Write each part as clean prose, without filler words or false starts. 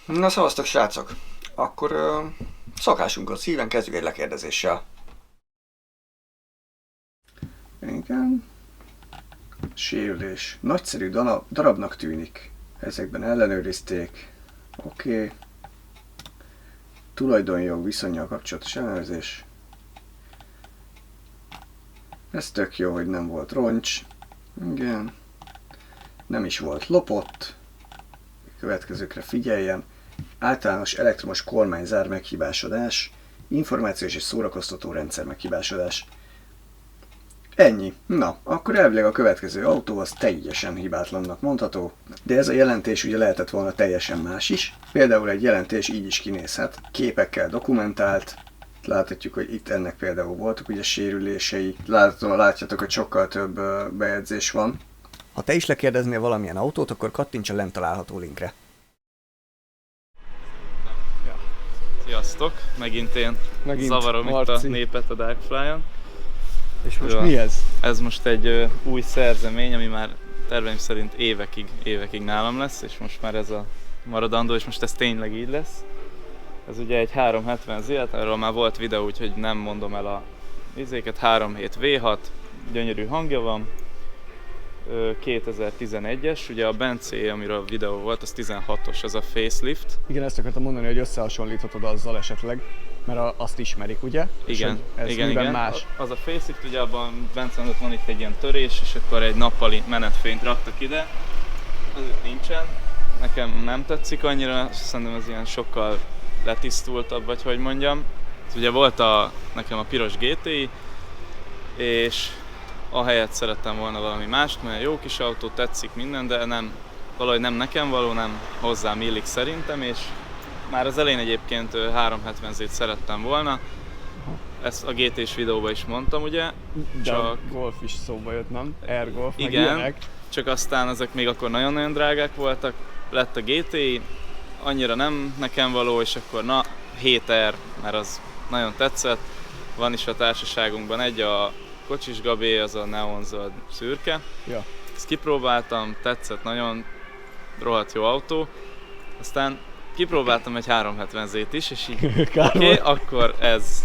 Na szavaztok, srácok! Akkor szokásunkhoz szíven kezdjük egy lekérdezéssel. Igen. Sérülés. Nagyszerű darabnak tűnik. Ezekben ellenőrizték. Oké. Tulajdonjog viszonnyal kapcsolatos ellenőrzés. Ez tök jó, hogy nem volt roncs. Igen. Nem is volt lopott. Következőkre figyeljen. Általános elektromos kormányzár meghibásodás, információs és szórakoztató rendszer meghibásodás. Ennyi. Na, akkor elvileg a következő autó az teljesen hibátlannak mondható, de ez a jelentés ugye lehetett volna teljesen más is. Például egy jelentés így is kinézhet, képekkel dokumentált, láthatjuk, hogy itt ennek például voltak ugye sérülései, látjátok, hogy sokkal több bejegyzés van. Ha te is lekérdeznél valamilyen autót, akkor kattints a lent található linkre. Sziasztok! Megint én zavarom Marci. Itt a népet a Darkfly-on. És most mi ez? Ez most egy új szerzemény, ami már terveim szerint évekig nálam lesz, és most már ez a maradandó, és most ez tényleg így lesz. Ez ugye egy 370 ZL, erről már volt videó, úgyhogy nem mondom el a izéket. 3.7 V6, gyönyörű hangja van. 2011-es, ugye a Bence, amiről a videó volt, az 16-os, az a facelift. Igen, ezt akartam mondani, hogy összehasonlíthatod azzal esetleg, mert azt ismerik, ugye? Igen, ez igen. Más. Az a facelift, ugye abban Bence mondott, van itt egy ilyen törés, és akkor egy nappali menetfényt raktak ide. Az itt nincsen. Nekem nem tetszik annyira, szerintem ez ilyen sokkal letisztultabb, vagy hogy mondjam. Ez ugye volt nekem a piros GTI, és ahelyett szerettem volna valami mást, mert jó kis autó, tetszik minden, de valahogy nem nekem való, nem hozzám illik szerintem, és már az elején egyébként 370Z-t szerettem volna. Ezt a GT-s videóban is mondtam, ugye? De a Golf is szóba jött, nem? Air Golf, meg igen, ilyenek. csak aztán ezek még akkor nagyon-nagyon drágák voltak. Lett a GTI, annyira nem nekem való, és akkor 7R, mert az nagyon tetszett. Van is a társaságunkban egy, a Kocsis Gabé, az a neonzöld szürke. Ja. Ezt kipróbáltam, tetszett nagyon, rohadt jó autó. Aztán kipróbáltam egy 370Z-t is, és így oké, akkor ez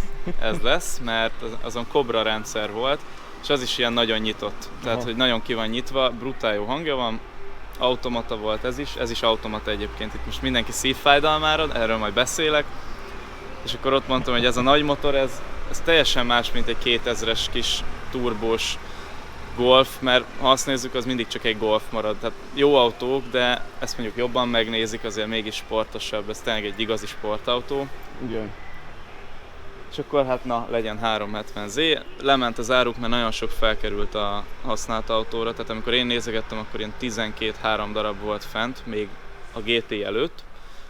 lesz, mert azon Cobra rendszer volt, és az is ilyen nagyon nyitott. Tehát, hogy nagyon ki van nyitva, brutál jó hangja van, automata volt ez is automata egyébként. Itt most mindenki szívfájdalmára, erről majd beszélek. És akkor ott mondtam, hogy ez a nagy motor, ez teljesen más, mint egy 2000-es kis turbós Golf, mert ha azt nézzük, az mindig csak egy Golf marad. Tehát jó autók, de ezt mondjuk jobban megnézik, azért mégis sportosabb, ez tényleg egy igazi sportautó. Igen. És akkor hát legyen 370Z. Lement az áruk, mert nagyon sok felkerült a használt autóra, tehát amikor én nézegettem, akkor ilyen 12-3 darab volt fent, még a GT előtt.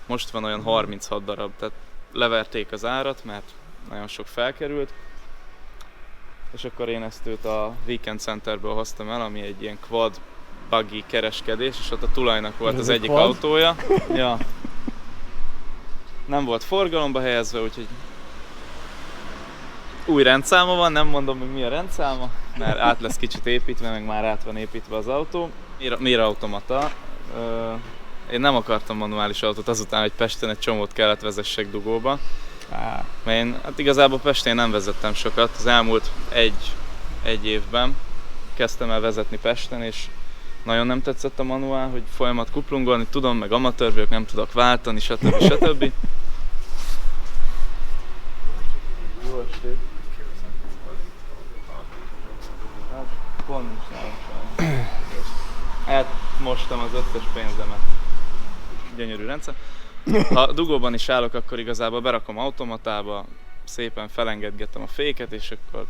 Most van olyan 36 darab, tehát leverték az árat, mert nagyon sok felkerült. És akkor én ezt őt a Weekend Centerből hoztam el, ami egy ilyen quad buggy kereskedés, és ott a tulajnak volt az egyik autója. Ja. Nem volt forgalomba helyezve, úgyhogy új rendszáma van, nem mondom meg mi a rendszáma, mert át lesz kicsit építve, meg már át van építve az autó. Miért automata? Én nem akartam manuális autót, azután, hogy Pesten egy csomót kellett vezessek dugóba. Mert én hát igazából Pestén nem vezettem sokat, az elmúlt egy évben kezdtem el vezetni Pesten, és nagyon nem tetszett a manuál, hogy folyamat kuplungolni tudom, meg amatőr vagyok, nem tudok váltani, stb. Jó estét! Hát pont nincs nálam. Elmostam az összes pénzemet. Gyönyörű rendszer. Ha dugóban is állok, akkor igazából berakom automatába, szépen felengedgetem a féket, és akkor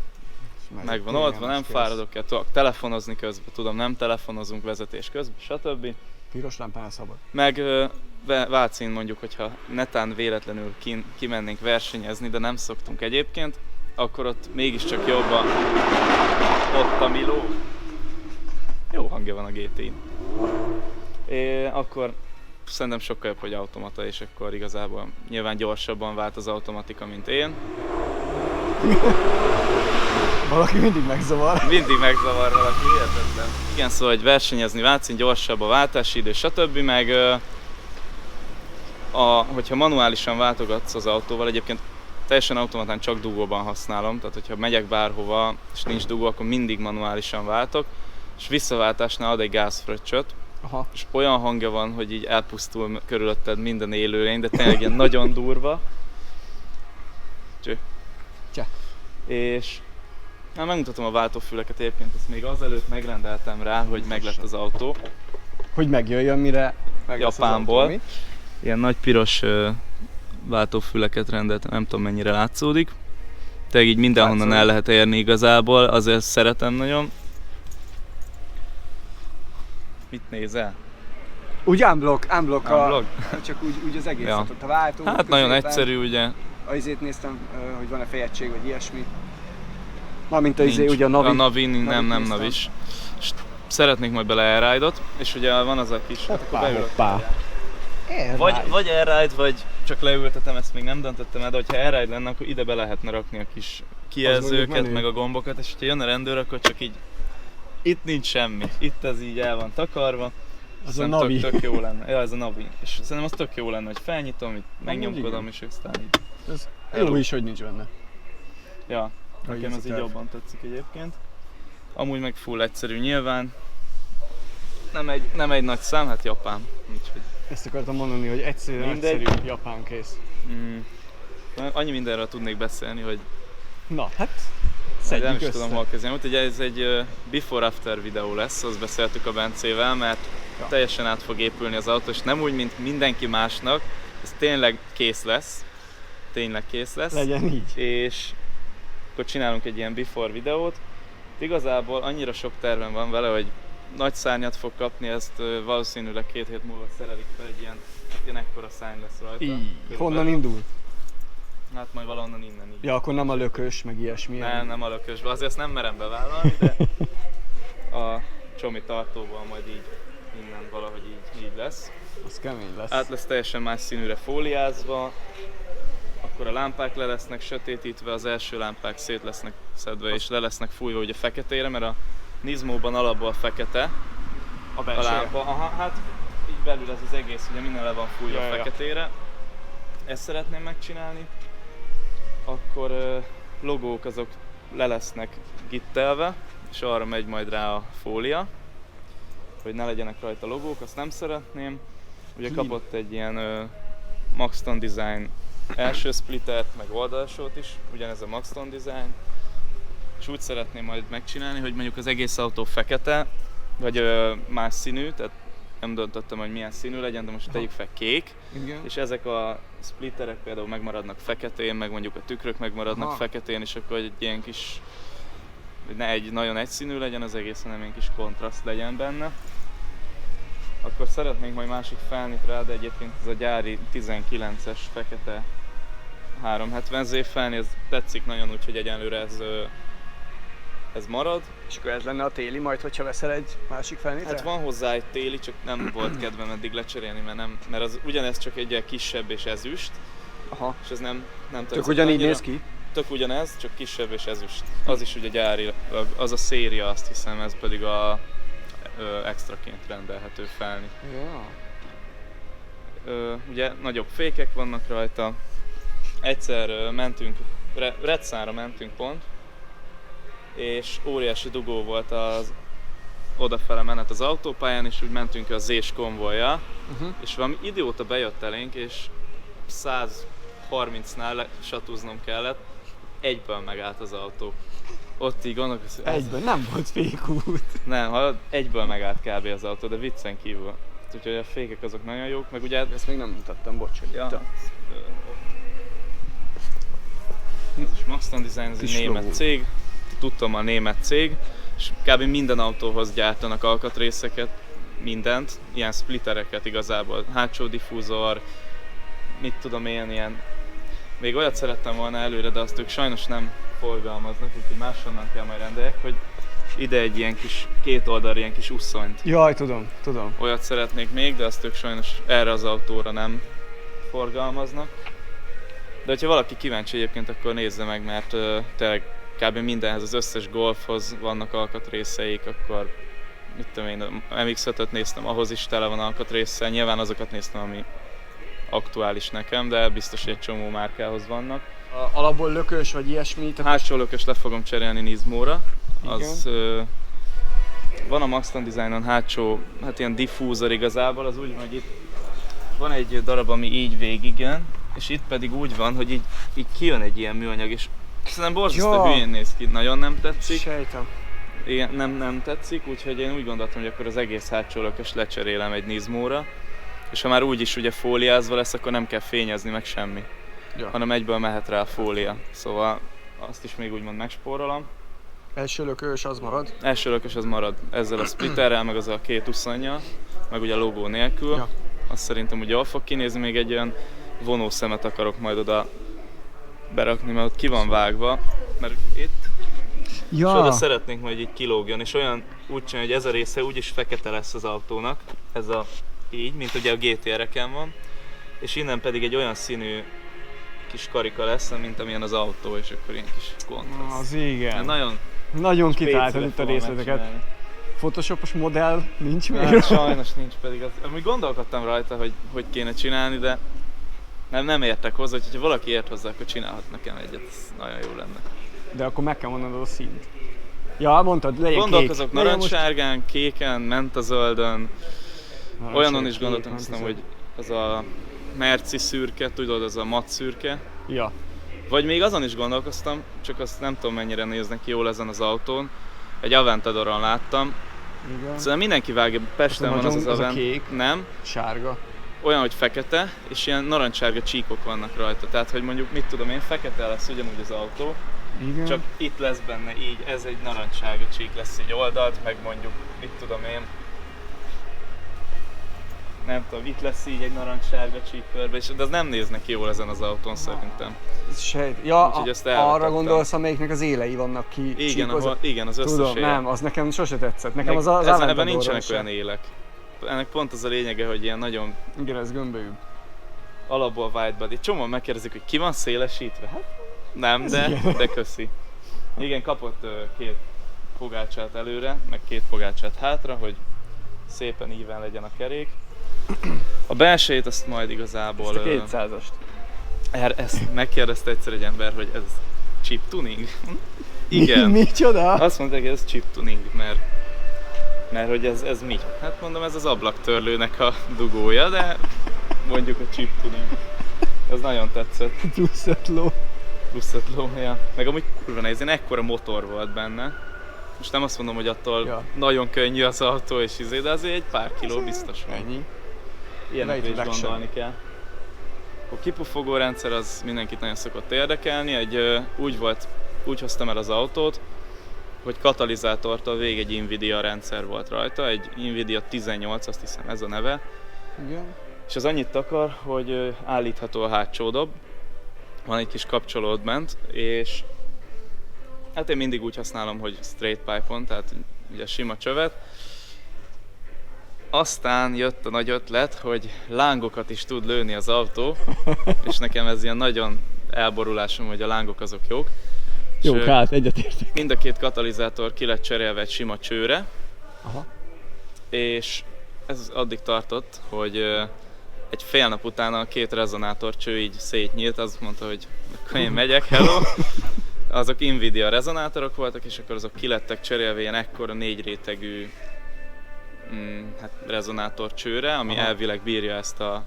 megvan oldva, nem fáradok el, tudok telefonozni közben, tudom, nem telefonozunk vezetés közben, stb. Piros lámpán szabad. Meg Vácin mondjuk, hogyha netán véletlenül kimennénk versenyezni, de nem szoktunk egyébként, akkor ott mégiscsak jobban ott a Miló. Jó hangja van a GT-n. Akkor szerintem sokkal jobb, hogy automata, és akkor igazából nyilván gyorsabban vált az automatika, mint én. Valaki mindig megzavar. Mindig megzavar valaki, hihetetlen. Igen, szóval hogy versenyezni Vácin, gyorsabb a váltási idő, stb. Meg hogyha manuálisan váltogatsz az autóval, egyébként teljesen automatán csak dugóban használom, tehát hogyha megyek bárhova és nincs dugó, akkor mindig manuálisan váltok, és visszaváltásnál ad egy gázfröccsöt, és olyan hangja van, hogy így elpusztul körülötted minden élőlény, de tényleg ilyen nagyon durva. Csá. És megmutatom a váltófüleket egyébként, ezt még azelőtt megrendeltem rá, hogy meglett az autó. Hogy megjöjjön, mire meg Japánból. Ilyen nagy piros váltófüleket rendeltem, nem tudom mennyire látszódik. Tehát így mindenhonnan el lehet érni igazából, azért szeretem nagyon. Mit nézel? Úgy unblock Unblock? csak úgy az egész, Ja. ott a váltó. Hát nagyon egyszerű ugye. Azért néztem, hogy van-e fejegység vagy ilyesmi. Mármint Nincs. ugye a Navi. A Navi nem Navis. És szeretnék majd bele Airride-ot, és ugye van az a kis... Hoppá. Vagy Airride, vagy csak leültetem, ezt még nem döntöttem el, de hogyha Airride lenne, akkor ide be lehetne rakni a kis kijelzőket, meg a gombokat, és hogyha jön a rendőr, akkor csak így... Itt nincs semmi, itt ez így el van takarva. Az a Navi. Tök jó lenne. Ja, ez a Navi. És szerintem az tök jó lenne, hogy felnyitom, itt megnyomkodom, és aztán így... Ez jó is, hogy nincs benne. Ja, nekem ez így jobban tetszik egyébként. Amúgy meg full egyszerű nyilván. Nem egy nagy szám, hát Japán. Úgyhogy... Ezt akartam mondani, hogy egyszerű japán kész. Annyi mindenről tudnék beszélni, hogy... Na, hát nem szedjük is tudom hol kezdeni. Úgyhogy ez egy before-after videó lesz, azt beszéltük a Bencével, mert teljesen át fog épülni az autó, és nem úgy, mint mindenki másnak. Ez tényleg kész lesz. Tényleg kész lesz. Legyen így. És akkor csinálunk egy ilyen before videót. Igazából annyira sok tervem van vele, hogy nagy szárnyat fog kapni, ezt valószínűleg 2 hét múlva szerelik fel, egy ilyen ekkora szárny lesz rajta. Így. Honnan indul? Hát majd valahonnan innen így. Ja, akkor nem a lökös, meg ilyesmi. Nem a lökösbe, azért ezt nem merem bevállalni, de a csomi tartóval majd így innen valahogy így lesz. Az kemény lesz. Át lesz teljesen más színűre fóliázva, akkor a lámpák le lesznek sötétítve, az első lámpák szét lesznek szedve és le lesznek fújva ugye feketére, mert a Nismo-ban alapból fekete a lámpa. Aha, hát így belül ez az egész, ugye minden le van fújva feketére. Ezt szeretném megcsinálni. Akkor logók azok le lesznek gittelve, és arra megy majd rá a fólia, hogy ne legyenek rajta logók, azt nem szeretném. Ugye kapott egy ilyen Maxton Design első splittert, meg oldalsót is, ugyanez a Maxton Design. És úgy szeretném majd megcsinálni, hogy mondjuk az egész autó fekete, vagy más színű, tehát nem döntöttem, hogy milyen színű legyen, de most tegyük fel kék. Igen. És ezek a splitterek például megmaradnak feketén, meg mondjuk a tükrök megmaradnak feketén, és akkor egy ilyen kis, hogy ne egy nagyon egyszínű legyen az egész, hanem egy kis kontraszt legyen benne. Akkor szeretnénk majd másik felnit rá, de egyébként ez a gyári 19-es fekete 370Z felni, ez tetszik nagyon, úgyhogy egyenlőre ez marad. És akkor ez lenne a téli majd, hogyha veszel egy másik felnitre? Hát van hozzá egy téli, csak nem volt kedvem eddig lecserélni, mert az ugyanez csak egy ilyen kisebb és ezüst. Aha. És ez nem tetszett. Tök ugyanígy néz ki? Tök ugyanez, csak kisebb és ezüst. Az is ugye gyári, az a széria, azt hiszem, ez pedig a extraként rendelhető felni. Ja. Ugye nagyobb fékek vannak rajta. Egyszer mentünk, Redszánra mentünk pont, és óriási dugó volt az odafele menet az autópályán, és úgy mentünk a Z-s konvojjal, és valami idióta bejött elénk, és 130-nál satúznom kellett, egyből megállt az autó. Ott így gondolkozom, egyből, nem volt fékút. Nem, egyből megállt kb. Az autó, de viccen kívül. Úgyhogy a fékek azok nagyon jók, meg ugye... Ezt még nem mutattam, bocs, hogy ja, ez is Maxton Design, ez egy német cég, tudtam a német cég, és kb. Minden autóhoz gyártanak alkatrészeket, mindent, ilyen splittereket igazából, hátsó diffúzor, mit tudom én, ilyen... Még olyat szerettem volna előre, de azt ők sajnos nem forgalmaznak, úgyhogy máshonnan kell majd rendeljek, hogy ide egy ilyen kis, két oldal ilyen kis uszonyt. Jaj, tudom. Olyat szeretnék még, de azt ők sajnos erre az autóra nem forgalmaznak. De hogyha valaki kíváncsi egyébként, akkor nézze meg, mert tényleg kb. Mindenhez, az összes Golfhoz vannak alkatrészeik, akkor mit tudom én, MX-5-öt néztem, ahhoz is tele van alkatrésszel, nyilván azokat néztem, aktuális nekem, de biztos egy csomó márkához vannak. Alapból lökős vagy ilyesmi? Hátsó lökös le fogom cserélni Nismo-ra. Az, van a Maxton Designon hátsó, hát ilyen diffúzor igazából, az úgy van, hogy itt van egy darab, ami így végig jön, és itt pedig úgy van, hogy így kijön egy ilyen műanyag, és szerintem borzasztó hülyén néz ki, nagyon nem tetszik. Sejtem. Igen, nem tetszik, úgyhogy én úgy gondoltam, hogy akkor az egész hátsó lökös lecserélem egy Nismo-ra, és ha már úgyis ugye fóliázva lesz, akkor nem kell fényezni meg semmi, hanem egyből mehet rá a fólia. Szóval azt is még úgymond megspórolom. Első lökős az marad? Első lökös az marad ezzel a splitterrel, meg az a két uszonnyal, meg ugye a logó nélkül. Ja. Azt szerintem úgy jól fog kinézni, még egy olyan vonószemet akarok majd oda berakni, mert ott ki van vágva, mert itt és oda szeretnénk majd így kilógjon, és olyan úgy csinálni, hogy ez a része úgyis fekete lesz az autónak, ez a így, mint ugye a GTR-eken van, és innen pedig egy olyan színű kis karika lesz, mint amilyen az autó, és akkor ilyen kis kontraszt. Az igen. Nagyon kitáltad itt a részleteket. Photoshopos modell nincs még? Hát, sajnos nincs, pedig amúgy gondolkodtam rajta, hogy kéne csinálni, de nem értek hozzá, hogy ha valaki ért hozzá, akkor csinálhat nekem egyet, ez nagyon jó lenne. De akkor meg kell mondanod a színt. Ja, mondtad, legyen kék. Gondolkozok narancssárgán, kéken, mentazöldön. Olyanon is gondoltam, hogy az a merci szürke, tudod, az a mat szürke. Ja. Vagy még azon is gondolkoztam, csak azt nem tudom mennyire néznek ki jól ezen az autón. Egy Aventadoron láttam. Igen. Szóval mindenki vágja, Pesten van az Aventador. A kék, nem. Sárga. Olyan, hogy fekete, és ilyen narancssárga csíkok vannak rajta. Tehát, hogy mondjuk, mit tudom én, fekete lesz ugyanúgy az autó. Igen. Csak itt lesz benne így, ez egy narancssárga csík lesz egy oldalt, meg mondjuk, mit tudom én, nem tudom, itt lesz így egy narancssárga csíkkörbe, de az nem néz neki jól ezen az autón szerintem. Ja, arra gondolsz, amelyiknek az élei vannak ki. Igen, az összes tudom, éle. Nem, az nekem sose tetszett. Nekem az Aventadorról ebben nincsenek olyan élek. Ennek pont az a lényege, hogy ilyen nagyon... Igen, ez gömbölyűbb. Alapból widebody. Csomóan megkérdezik, hogy ki van szélesítve? Hát nem, de köszi. Igen, kapott két fogácsát előre, meg két fogácsát hátra, hogy szépen íven legyen a kerék. A belsejét azt majd igazából... Ezt a 200-ast. Ezt megkérdezte egyszer egy ember, hogy ez chip tuning? Igen. Micsoda? Azt mondták, hogy ez chip tuning, mert hogy ez mi? Hát mondom, ez az ablaktörlőnek a dugója, de mondjuk a chip tuning. Ez nagyon tetszett. Plusz 5 ló, ja. Meg amúgy kurva nehéz, ilyen ekkora motor volt benne. Most nem azt mondom, hogy attól nagyon könnyű az autó és de azért egy pár kiló biztos van. Ennyi. Ilyenekre is gondolni kell. A kipufogó rendszer az mindenkit nagyon szokott érdekelni. Úgy hoztam el az autót, hogy katalizátortól végig egy Nvidia rendszer volt rajta, egy Nvidia 18, azt hiszem ez a neve. Igen. És az annyit akar, hogy állítható a hátsó dob, van egy kis kapcsolód bent, és hát én mindig úgy használom, hogy straight pipe-on, tehát ugye sima csövet. Aztán jött a nagy ötlet, hogy lángokat is tud lőni az autó, és nekem ez ilyen nagyon elborulásom, hogy a lángok azok jók. Jó, hát egyetértek. Mind a két katalizátor ki lett cserélve egy sima csőre. Aha. És ez addig tartott, hogy egy fél nap után a két rezonátorcső így szétnyílt, azt mondta, hogy akkor én megyek, hello. Azok Nvidia rezonátorok voltak, és akkor azok ki lettek cserélve ilyen ekkora 4 rétegű rezonátorcsőre, ami elvileg bírja ezt a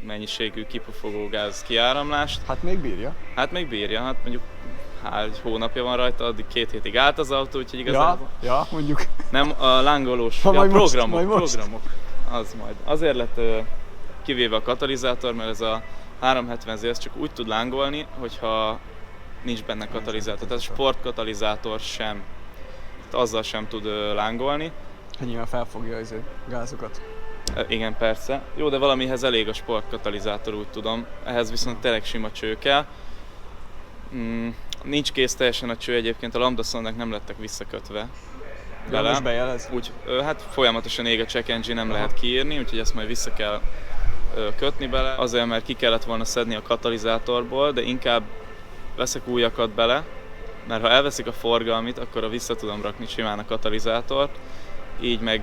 mennyiségű kipufogó gáz kiáramlást. Hát még bírja. Hát mondjuk egy hónapja van rajta, addig 2 hétig állt az autó, úgyhogy igazából... Ja, mondjuk. Nem, a lángolós programok. Az majd. Azért lett kivéve a katalizátor, mert ez a 370Z ez csak úgy tud lángolni, hogyha nincs benne katalizátor. Tehát a sportkatalizátor sem, azzal sem tud lángolni. Hát nyilván felfogja az gázokat. Igen, persze. Jó, de valamihez elég a sportkatalizátor, úgy tudom. Ehhez viszont tényleg sima cső kell. Nincs kész teljesen a cső, egyébként a Lambda Soundnak nem lettek visszakötve bele. Most bejelez? Hát folyamatosan ég a check engine, nem lehet kiírni, úgyhogy ezt majd vissza kell kötni bele. Azért, mert ki kellett volna szedni a katalizátorból, de inkább veszek újakat bele, mert ha elveszik a forgalmit, akkor vissza tudom rakni simán a katalizátort, így meg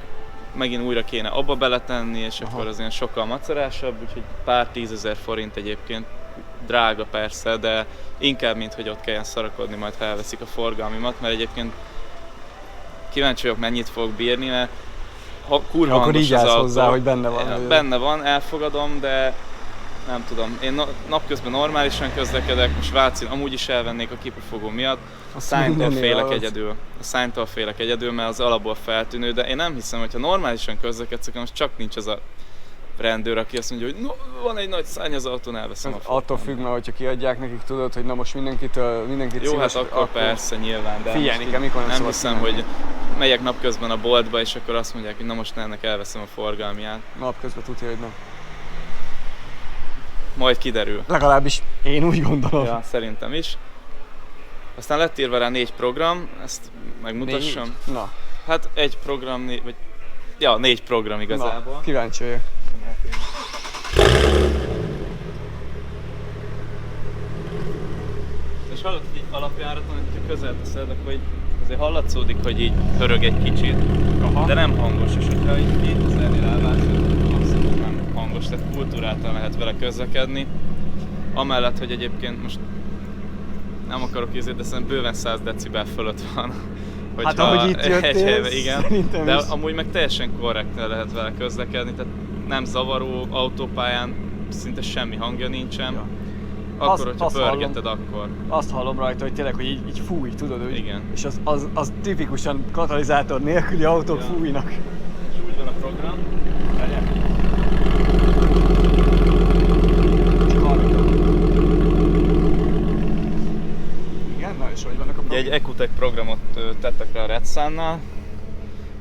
megint újra kéne abba beletenni, és Aha. akkor az ilyen sokkal macerásabb, úgyhogy pár 10 000 forint egyébként. Drága persze, de inkább, mint hogy ott kelljen szarakodni, majd ha elveszik a forgalmimat, mert egyébként kíváncsi vagyok, mennyit fogok bírni, mert ha kurva Akkor hangos így az állsz autó. hozzá, hogy benne van. Benne van, elfogadom, de nem tudom. Én napközben normálisan közlekedek, most Vácin amúgy is elvennék a kipufogó miatt. A szánytól félek egyedül. A szánytól félek egyedül, mert az alapból feltűnő, de én nem hiszem, hogy ha normálisan közlekedsz, akkor most csak nincs az a rendőr, aki azt mondja, hogy no, van egy nagy szárny az autón, elveszem a Attól függ, mert hogyha kiadják nekik, tudod, hogy na most mindenkit jó, hát akkor persze nyilván, de figyelni kell, mikor nem szabad hiszem, kimenni. hogy megyek napközben a boltba, és akkor azt mondják, hogy na most ennek elveszem a forgalmiát. Napközben tudja, hogy nem. Majd kiderül. Legalábbis én úgy gondolom. Ja, szerintem is. Aztán lett írva rá 4 program, ezt megmutassam. 4? Na. Hát egy program, vagy... Ja, 4 program igazából. Na, kíváncsi vagyok. És hallod, hogy így alapjáraton, hogyha közel teszed, akkor így azért hallatszódik, hogy így hörög egy kicsit. Aha. De nem hangos, és hogyha így 2000-nél elválsz, abszolút nem hangos, tehát kultúráltan lehet vele közlekedni. Amellett, hogy egyébként most nem akarok ízni, de szerintem bőven 100 decibel fölött van. Hát ahogy itt jöttél, egy helyben, igen, szerintem de is. amúgy meg teljesen korrekten lehet vele közlekedni, tehát nem zavaró, autópályán szinte semmi hangja nincsen. Ja. Akkor, hogyha azt pörgeted, akkor. Azt hallom rajta, hogy tényleg, hogy így fúj, tudod, hogy Igen. és az tipikusan katalizátor nélküli autók Ja. fújnak. És úgy van a program. Csak hallgatom. Igen, na és hogy vannak a Ugye egy Ecotec programot tettek rá a Red Sun-nál,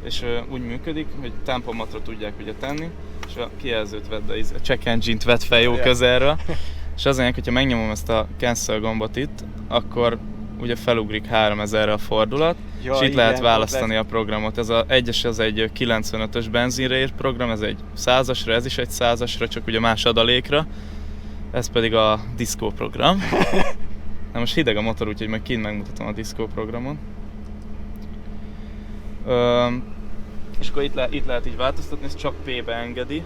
és úgy működik, hogy tempomatot tudják ugye tenni, és a kijelzőt vedd, a check engine-t vedd fel jó közelről, és az lényeg, hogyha megnyomom ezt a cancel gombot itt, akkor ugye felugrik 3000-re a fordulat, Ja, és itt igen, lehet választani ott lehet. a programot. Ez egyes az egy 95-ös benzinre írt program, ez egy 100-asra, ez is egy 100-asra, csak ugye más adalékra. Ez pedig a Disco program. Na most hideg a motor, úgyhogy majd kint megmutatom a Disco programon. És akkor itt lehet így változtatni, ez csak P-be engedi,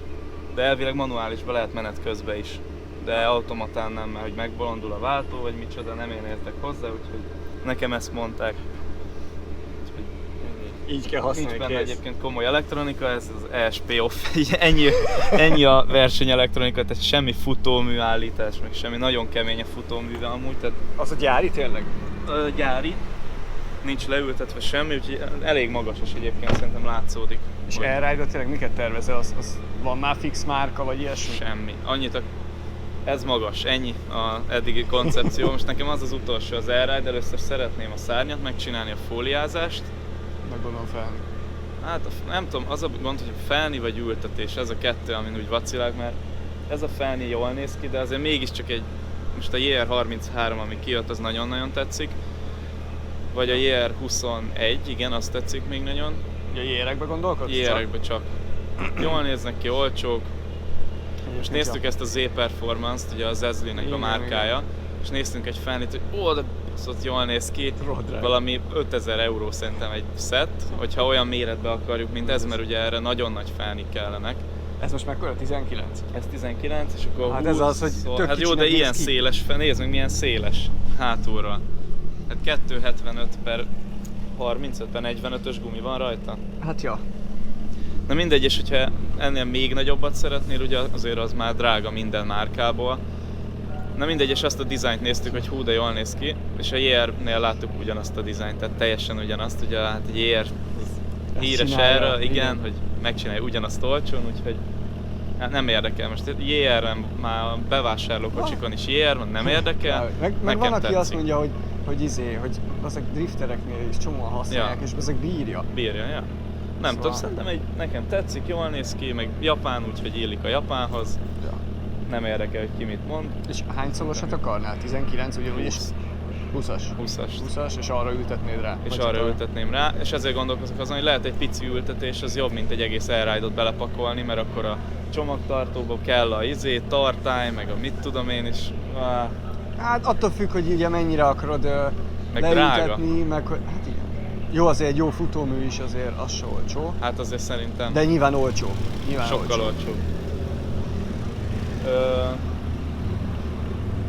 de elvileg manuálisba lehet menet közben is. De automatán nem, mert hogy megbolondul a váltó, vagy micsoda, nem én értek hozzá, úgyhogy nekem ezt mondták. Úgyhogy Így kell használni, nincs benne kész. egyébként komoly elektronika, ez az ESP off, így ennyi a versenyelektronika, tehát semmi futómű állítás, meg semmi, nagyon kemény a futóműve amúgy, tehát Az a gyári tényleg? gyári, nincs leültetve semmi, úgyhogy elég magasos egyébként, szerintem látszódik. És hogy Airride-ra tényleg miket tervezel? Az van már fix márka, vagy ilyesmi? semmi. Ez magas, ennyi a eddigi koncepció. Most nekem az utolsó az Airride, először szeretném a szárnyat megcsinálni, a fóliázást. Meg gondolom fel. Hát nem tudom, az a gond, hogy felni vagy ültetés, ez a kettő, amin úgy vacilák, mert ez a felni jól néz ki, de azért mégiscsak most a JR33, ami kijött, az nagyon-nagyon tetszik. Vagy a JR21, igen, azt tetszik még nagyon. Ugye érekbe gondolkodsz? JR-ekbe csak. Jól néznek ki, olcsók. Most néztük ezt a Z-Performance-t, ugye az Ezlinek a Igen, márkája, és néztünk egy felnit, hogy de szóval jól néz ki, Road valami 5000 euró szerintem egy szett, hogyha olyan méretbe akarjuk, mint ez, mert ugye erre nagyon nagy felnik kellenek. Ez most mekkora? 19? Ez 19, és akkor Hát 20, ez az, hogy tök hát jó, kicsinek de néz ilyen ki. széles fel, nézd meg milyen széles hátulra. Hát 275 per 35 per 45-ös gumi van rajta. Hát ja. Na mindegy, és hogyha ennél még nagyobbat szeretnél, ugye azért az már drága minden márkából. Na mindegy, és azt a dizájnt néztük, hogy hú, de jól néz ki, és a JR-nél láttuk ugyanazt a dizájnt, tehát teljesen ugyanazt, ugye hát egy JR híres csinálja, erről, igen, igen, hogy megcsinálja ugyanazt olcsón, úgyhogy hát nem érdekel. Most JR-en már a bevásárlókocsikon is JR van, nem érdekel. Meg nekem van, aki tetszik. azt mondja, hogy ezek driftereknél is csomóan használják, Ja. és ezek bírja. Bírja, ja. Nem Szóval- tudom, szerintem nekem tetszik, jól néz ki, meg japán, úgyhogy illik a japánhoz. Ja. Nem érdekel, hogy ki mit mond. És hány szolosat akarnál? 19 ugyanúgy is? 20-as. 20-as. 20-as, és arra ültetnéd rá? És Vagy arra csak ültetném rá, és ezért gondolkozok azon, hogy lehet egy pici ültetés, az jobb, mint egy egész Airride-ot belepakolni, mert akkor a csomagtartóba kell a tartály, meg a mit tudom én is. Hát attól függ, hogy ugye mennyire akarod Meg leültetni, meg hogy... Hát igen. Jó, azért egy jó futómű is azért az se olcsó. Hát azért szerintem De nyilván olcsó. sokkal olcsóbb.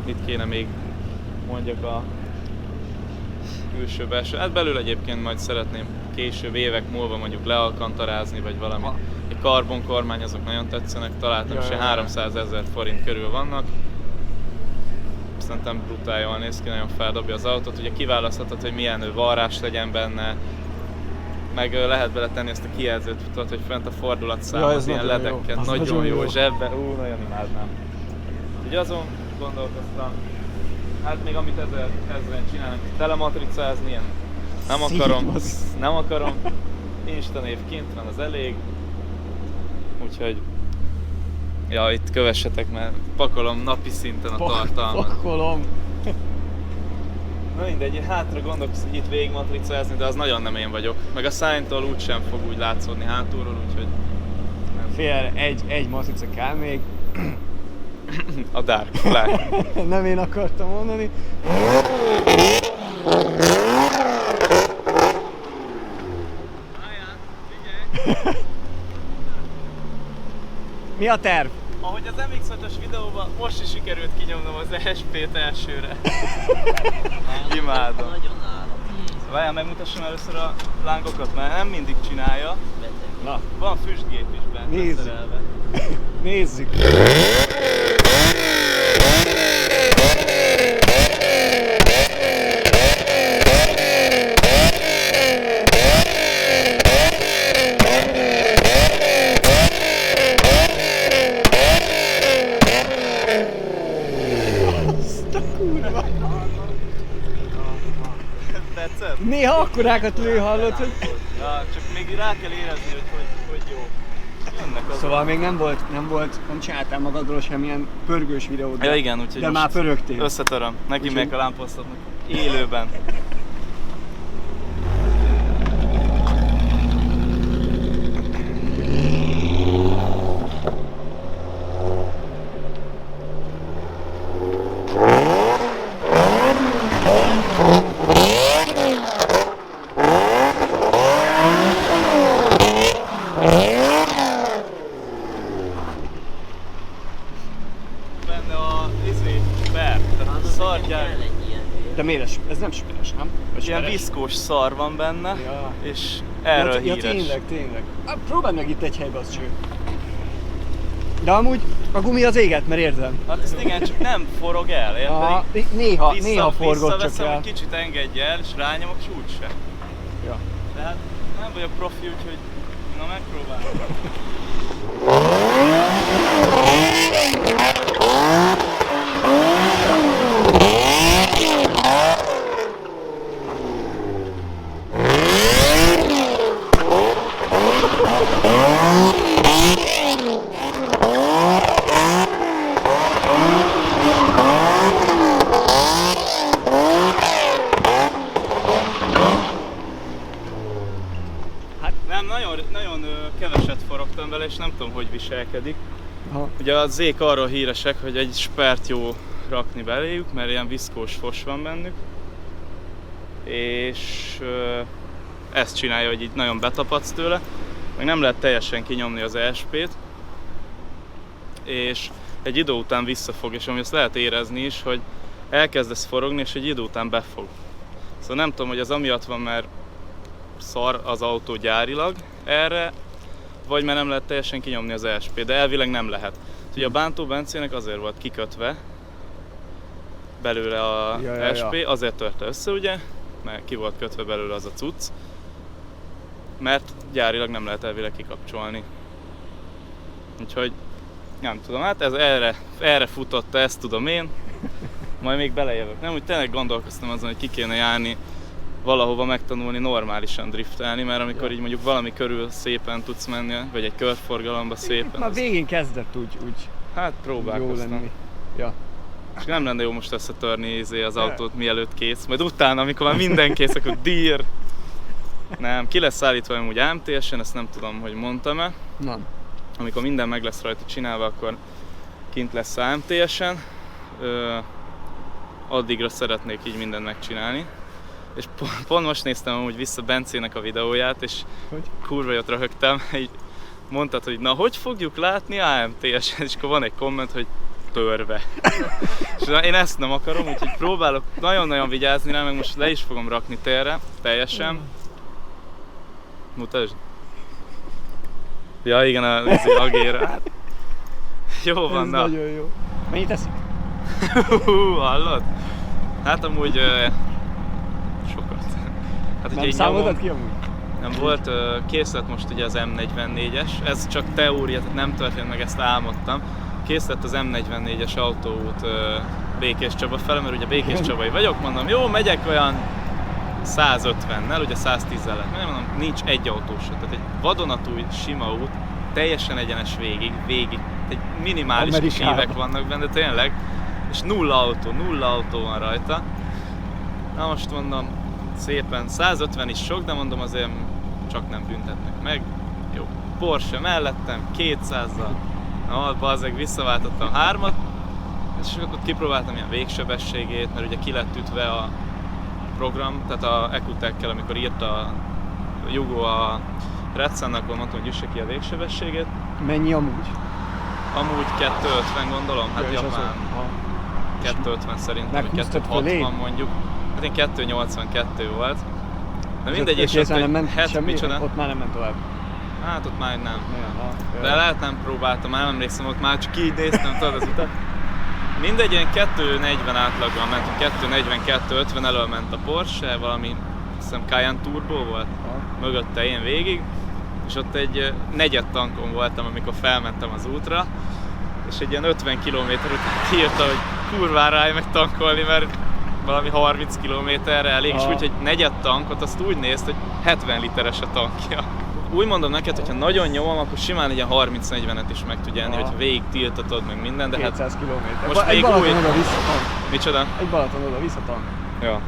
Mit kéne még mondjak a külső belső? Hát belül egyébként majd szeretném később évek múlva mondjuk lealkantarázni, vagy valami. Egy karbonkormány, azok nagyon tetszenek, találtam, és 300 000 forint körül vannak. Szerintem brutál jól néz ki, nagyon feldobja az autót. Ugye kiválaszthatod, hogy milyen varrás legyen benne, meg lehet bele tenni ezt a kijelzőt, tudod, hogy fent a fordulatszámot, ilyen ledekkel, nagyon jó zsebben, nagyon imádnám. Úgyhogy azon gondolkoztam, hát még amit ezeren csinálnak, telematricázni, ilyen nem akarom, instanév kint van, az elég. Úgyhogy, ja, itt kövessetek, mert pakolom napi szinten a tartalmat. Pakolom! Na mindegy, hátra gondolkozom, hogy itt végigmatricázni, de az nagyon nem én vagyok. Meg a szájtól úgysem fog úgy látszódni hátulról, úgyhogy... Fél, egy matrica kell még. A Dark Flag. Nem én akartam mondani. Mi a terv? Ahogy az MX-5-ös videóban most is sikerült kinyomnom az ESP-t elsőre. Imádom. Várjál, megmutassam először a lángokat, mert nem mindig csinálja. Na. Van füstgép is benne. Nézzük. Nézzük. Tetszett? Néha akkorákat lő, hallod, hogy... Ja, csak még rá kell érezni, hogy jó. Jönnek azok. Szóval még nem csináltál magadról semmilyen pörgős videót. Ja igen, úgyhogy de már pörögtél. Összetöröm. Neki megyek a lámposztatnak. Élőben. De miért? Ez nem speres, nem? Vagy ilyen viszkós szar van benne, ja. És erről híres. Ja, tényleg. Próbáld meg itt egy helybe, az cső. De amúgy a gumi az éget, mert érzem. Hát ezt igen, csak nem forog el, érted? Néha forgott csak el. Hogy kicsit engedj el, és rányomok, és úgyse. Ja. De hát nem vagyok profi, úgyhogy na megpróbálom. Nagyon keveset forogtam vele, és nem tudom, hogy viselkedik. Aha. Ugye a zék arról híresek, hogy egy spert jó rakni beléjük, mert ilyen viszkós fos van bennük. És ezt csinálja, hogy így nagyon betapadsz tőle. Meg nem lehet teljesen kinyomni az ESP-t. És egy idő után visszafog, és ami azt lehet érezni is, hogy elkezdesz forogni, és egy idő után befog. Szóval nem tudom, hogy az amiatt van, mert szar az autó gyárilag erre, vagy mert nem lehet teljesen kinyomni az ESP, de elvileg nem lehet. Ugye a bántó bencének azért volt kikötve belőle a ESP, azért törte össze ugye, mert ki volt kötve belőle az a cucc, mert gyárilag nem lehet elvileg kikapcsolni. Úgyhogy nem tudom, hát ez erre futotta, ezt tudom én, majd még belejövök. Nem, úgy tényleg gondolkoztam azon, hogy ki kéne járni valahova megtanulni normálisan driftelni, mert amikor így mondjuk valami körül szépen tudsz menni, vagy egy körforgalomba szépen. Már végén kezdett úgy hát próbálkoztam. Jó lenni. Ja. És nem lenne jó most összetörni az autót mielőtt kész, majd utána, amikor már minden kész, akkor dír. Nem, ki lesz állítva amúgy AMTS-en, ezt nem tudom, hogy mondtam-e. Nem. Amikor minden meg lesz rajta csinálva, akkor kint lesz AMTS-en. Addigra szeretnék így mindent megcsinálni. És pont most néztem amúgy vissza Bencének a videóját, és Hogy? kurva jót röhögtem, így mondtad, hogy na hogy fogjuk látni AMTS-en, és akkor van egy komment, hogy törve. És én ezt nem akarom, úgyhogy próbálok nagyon-nagyon vigyázni rá, meg most le is fogom rakni térre, teljesen. Mutasd. Ja igen, a agéra. Hát, jó van, Ez na. nagyon jó. Mennyit eszik? Hallod? Hát amúgy sokat. Hát ugye Nem így számoltad nyomom, ki amúgy? nem volt, készült most ugye az M44-es, ez csak teória, tehát nem történt meg, ezt álmodtam. Készült az M44-es autóút Békés Csaba fele, mert ugye Békés Csabai vagyok, mondom, jó, megyek olyan 150-nel, ugye 110-el lett, nem mondom, nincs egy autó se, tehát egy vadonatúj sima út, teljesen egyenes végig, egy minimális kis Amerikában. évek vannak benne tényleg, és nulla autó van rajta. Na most mondom, szépen 150 is sok, de mondom azért csak nem büntetnek meg. Jó, Porsche mellettem, 200-zal, na bazzeg visszaváltottam 3-at, és akkor kipróbáltam ilyen végsebességét, mert ugye ki lett ütve a program, tehát a Ecutech-kel, amikor írta a Jugo a Redsunnak, akkor mondtam, hogy üsse ki a végsebességét. Mennyi amúgy? Amúgy 250 gondolom, hát Ja, és japán. azon- 250 szerintem, vagy Meghúztad 260 fölé? mondjuk. Hát én 282 volt. De mindegy, és kézzel ott nem ment egy semmi? micsoda? Ott már nem ment tovább. Hát ott már nem. Ja, De lehet nem próbáltam, már nem emlékszem, ott már csak így néztem, tudod az utat. Mindegy, ilyen 240 átlagban mentünk, 240-250 elől ment a Porsche, valami, azt hiszem Cayenne Turbo volt, mögötte én végig, és ott egy negyed tankon voltam, amikor felmentem az útra, és egy ilyen 50 km után írta, hogy kurvára állj meg tankolni, mert valami 30 km-re elég, és Aha. úgy, hogy negyed tankot, azt úgy nézd, hogy 70 literes a tankja. Úgy mondom neked, hogyha nagyon nyomom, akkor simán egy ilyen 30-40-et is meg tudja enni, Aha. hogyha végig tiltatod meg minden, de hát 200 km. most egy még Balaton új- oda visszatank. micsoda? Egy Balaton oda visszatank. Ja.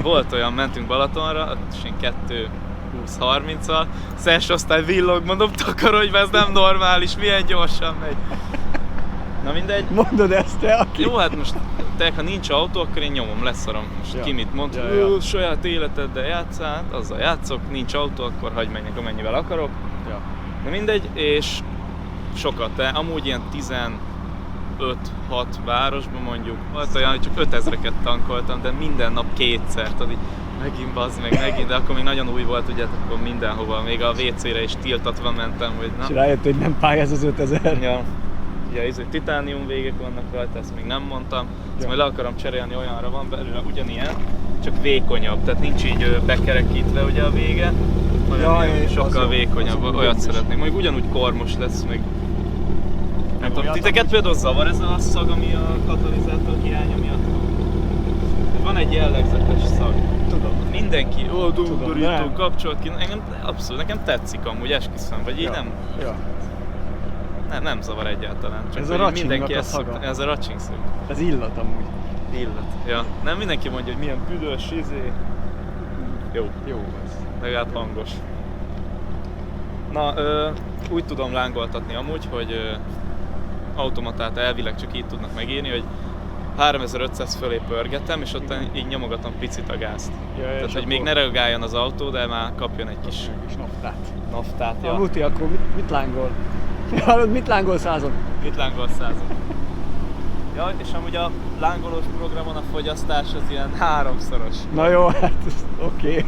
Volt olyan, mentünk Balatonra, ott is én 2:20-30-al, az első osztály villog, mondom, takarodj be, ez nem normális, milyen gyorsan megy. Na mindegy. Mondod ezt te, aki... Jó, hát most te, ha nincs autó, akkor én nyomom, leszarom. Most Ja. ki mit mond, Ja, ja. saját életeddel játszál, hát azzal játszok, nincs autó, akkor hagyd menjek, amennyivel akarok. Ja. De mindegy, és sokat, de amúgy ilyen 15-6 városban mondjuk, volt olyan, hogy csak 5000-eket tankoltam, de minden nap kétszer, tudod így, megint bazd meg, de akkor még nagyon új volt, ugye, akkor mindenhova, még a WC-re is tiltatva mentem, hogy na. És rájött, hogy nem pályáz az 5000. Ja. Ugye ez, hogy titánium végek vannak rajta, ezt még nem mondtam. Ezt Ja. majd le akarom cserélni, olyanra van belőle ugyanilyen, csak vékonyabb, tehát nincs így bekerekítve ugye a vége, hanem Ja, ilyen és sokkal az- vékonyabb, az olyat is. szeretnék. Mondjuk ugyanúgy kormos lesz, meg nem tudom, olyat titeket például zavar ez a szag, ami a katalizátor hiánya miatt van? Van egy jellegzetes szag. Tudom. Mindenki, Tudom, durító, nem. kapcsolat ki, engem abszolút, nekem tetszik amúgy, esküszöm, vagy így Ja. nem, Ja. nem zavar egyáltalán. Csak Ez a hogy racsingnak mindenki a ezt szaga. szokta, ez a racsing szag. Ez illat amúgy. Illat. Ja. Nem mindenki mondja, hogy milyen büdös, Jó, Jó ez. legalább hangos. Na, úgy tudom lángoltatni amúgy, hogy automatát elvileg csak így tudnak megírni, hogy 3500 fölé pörgetem, és ott így nyomogatom picit a gázt. Ja, Tehát, hogy még ne reagáljon az autó, de már kapjon egy kis kis naftát. naftát. Ja. Ja. Muti, akkor mit lángol? Hallod, mit lángol 100-on? Mit lángol 100-on? Ja, és amúgy a lángolós programon a fogyasztás az ilyen 3-szoros. Na jó, hát oké.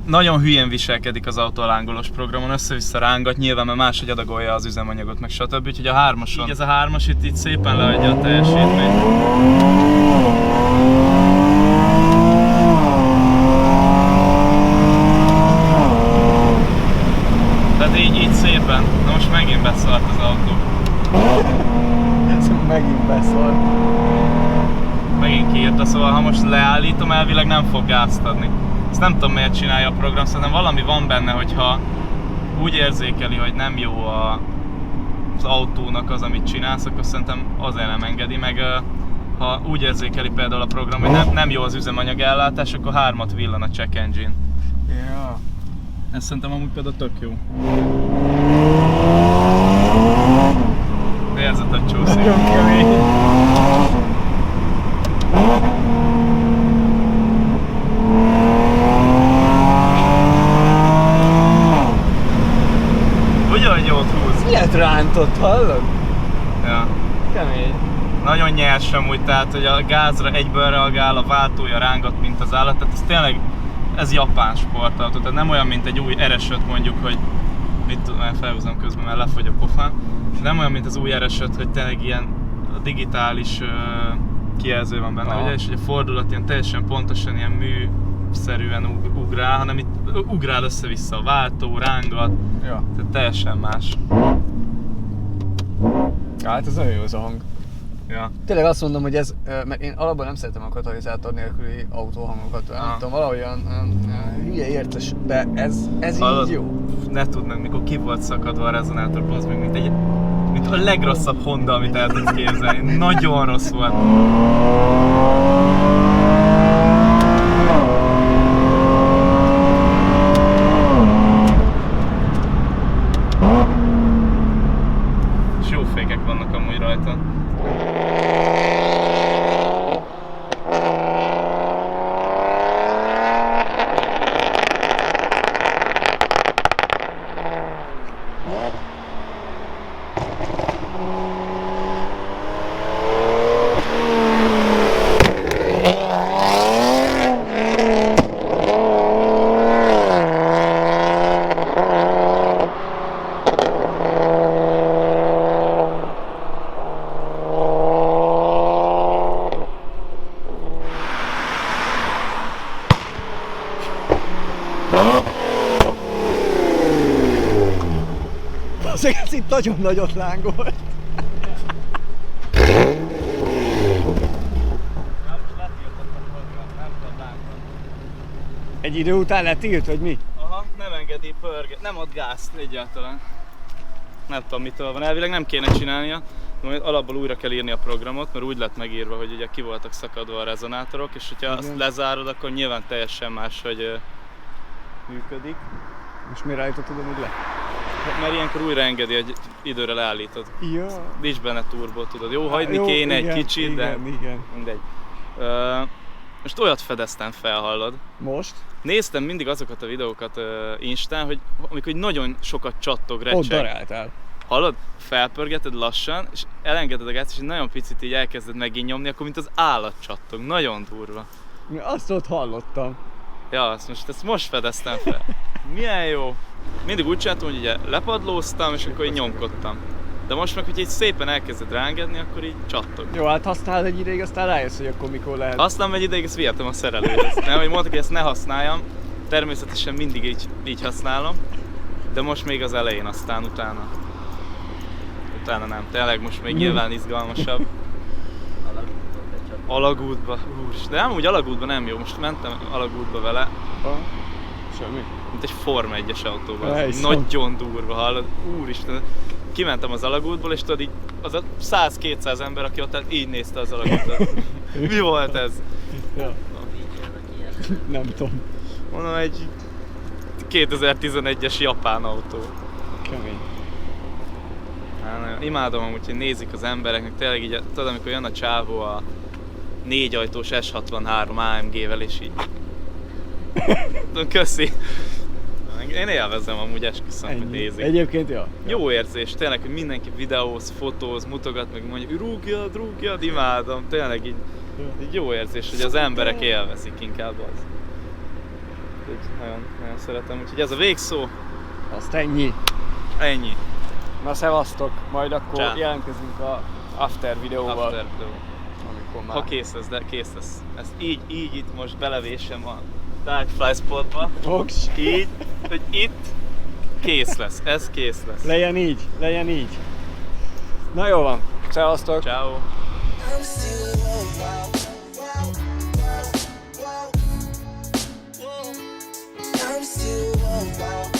nagyon hülyén viselkedik az autó a lángolós programon, össze-vissza rángat, nyilván mert máshogy adagolja az üzemanyagot, meg stb. Úgyhogy a 3-ason, így ez a 3-as itt szépen leadja a teljesítményt. Tehát így szépen. Na most megint beszart az autó. Ez megint beszart. Megint kiírta, szóval ha most leállítom, elvileg nem fog gázt adni. Ezt nem tudom miért csinálja a program, szerintem valami van benne, hogyha úgy érzékeli, hogy nem jó az autónak az, amit csinálsz, akkor szerintem azért nem engedi, meg ha úgy érzékeli például a program, hogy nem jó az üzemanyagellátás, akkor 3-at villan a check engine. Ja. Ez szerintem amúgy például tök jó. Érzed, hogy csúszik. Nagyon kemény. Ugye, hogy jót húz? Ilyet rántott, hallod? Ja. Kemény. Nagyon nyers amúgy, tehát hogy a gázra egyből reagál, a váltója rángat, mint az állat, tehát ez tényleg, ez japán sportautó, tehát nem olyan, mint egy új RS5 mondjuk, hogy mit tudom, felhúzom közben, mert lefogy a pofán. Nem olyan, mint az új RS5, hogy tényleg ilyen a digitális kijelző van benne, ugye, és hogy a fordulat ilyen teljesen pontosan ilyen műszerűen ugrál, hanem itt ugrál össze-vissza a váltó, rángat, Ja. tehát teljesen más. Hát ez nagyon jó az a hang. Ja. Tényleg azt mondom, hogy ez, mert én alapban nem szeretem a katalizátor nélküli autóhangokat, nem tudom, valahogyan hülye érces, de ez így jó. Ne tudd meg, mikor ki volt szakadva a rezonátor, az még mint a legrosszabb Honda, amit el tudsz képzelni. Nagyon rossz volt. És jó fékek vannak amúgy rajta. Ez itt nagyon nagyot lángolt. Egy idő után letilt, vagy mi? Aha, nem engedi pörget, nem ad gázt egyáltalán. Nem tudom mitől van, elvileg nem kéne csinálnia, majd alapból újra kell írni a programot, mert úgy lett megírva, hogy ugye ki voltak szakadva a rezonátorok, és hogyha azt lezárod, akkor nyilván teljesen más, hogy működik. Most miért állítottad úgy le? Mert ilyenkor újra engedi, hogy időre leállítod. Ja. Nincs benne turbo, tudod. Jó, hagyni Jó, kéne igen, egy kicsit, igen, de igen. mindegy. Most olyat fedeztem fel, hallod. Most? Néztem mindig azokat a videókat Instán, hogy amikor nagyon sokat csattog, recseg. Ott daráltál. Hallod? Felpörgeted lassan, és elengeded a gázt, és nagyon picit így elkezded megint nyomni, akkor mint az állat csattog. Nagyon durva. Azt ott hallottam. Ja, ezt most fedeztem fel. Milyen jó. Mindig úgy csináltam, hogy ugye lepadlóztam, és akkor így nyomkodtam. De most meg, hogy így szépen elkezded rángedni, akkor így csattog. Jó, hát használod egy ideig, aztán rájössz, hogy akkor mikor lehet. Használom egy ideig, ezt vihetem a szerelőhöz. Nem, hogy mondták, hogy ezt ne használjam. Természetesen mindig így használom. De most még az elején, aztán utána nem. Tényleg most még nyilván izgalmasabb. Alagútba. De nem, úgy alagútba nem jó. Most mentem alagútba vele. Semmi. Mint egy Forma 1-es autóban. Elhiszem. Nagyon durva, hallod? Úristen. Kimentem az alagútból, és tudod így, az a 100-200 ember, aki ott így nézte az alagútot. Mi volt ez? Ja. Nem tudom. Mondom, egy 2011-es japán autó. Kemény. Imádom amúgy, hogy nézik az embereknek, tényleg így, tudod, amikor jön a csávó a 4 ajtós S63 AMG-vel, és így... Köszi! Én élvezem amúgy, esküszöm, hogy nézik. Egyébként ja. Jó érzés, tényleg, hogy mindenki videóz, fotóz, mutogat, meg mondja, hogy rúgjad, imádom, tényleg így jó érzés, hogy az emberek élvezik inkább az. úgyhogy nagyon, nagyon szeretem. Úgyhogy ez a végszó. Azt ennyi. Ennyi. Na szevasztok, majd akkor Csá. jelentkezünk a after videóval. After videó. Amikor már... Ha kész lesz, de kész lesz. Ezt így itt most belevésem a Dark Fly Spotba. Fogs. Így, hogy itt kész lesz. Ez kész lesz. Legyen így, legyen így. Na jó van, szevasztok. Ciao. I'm still I'm still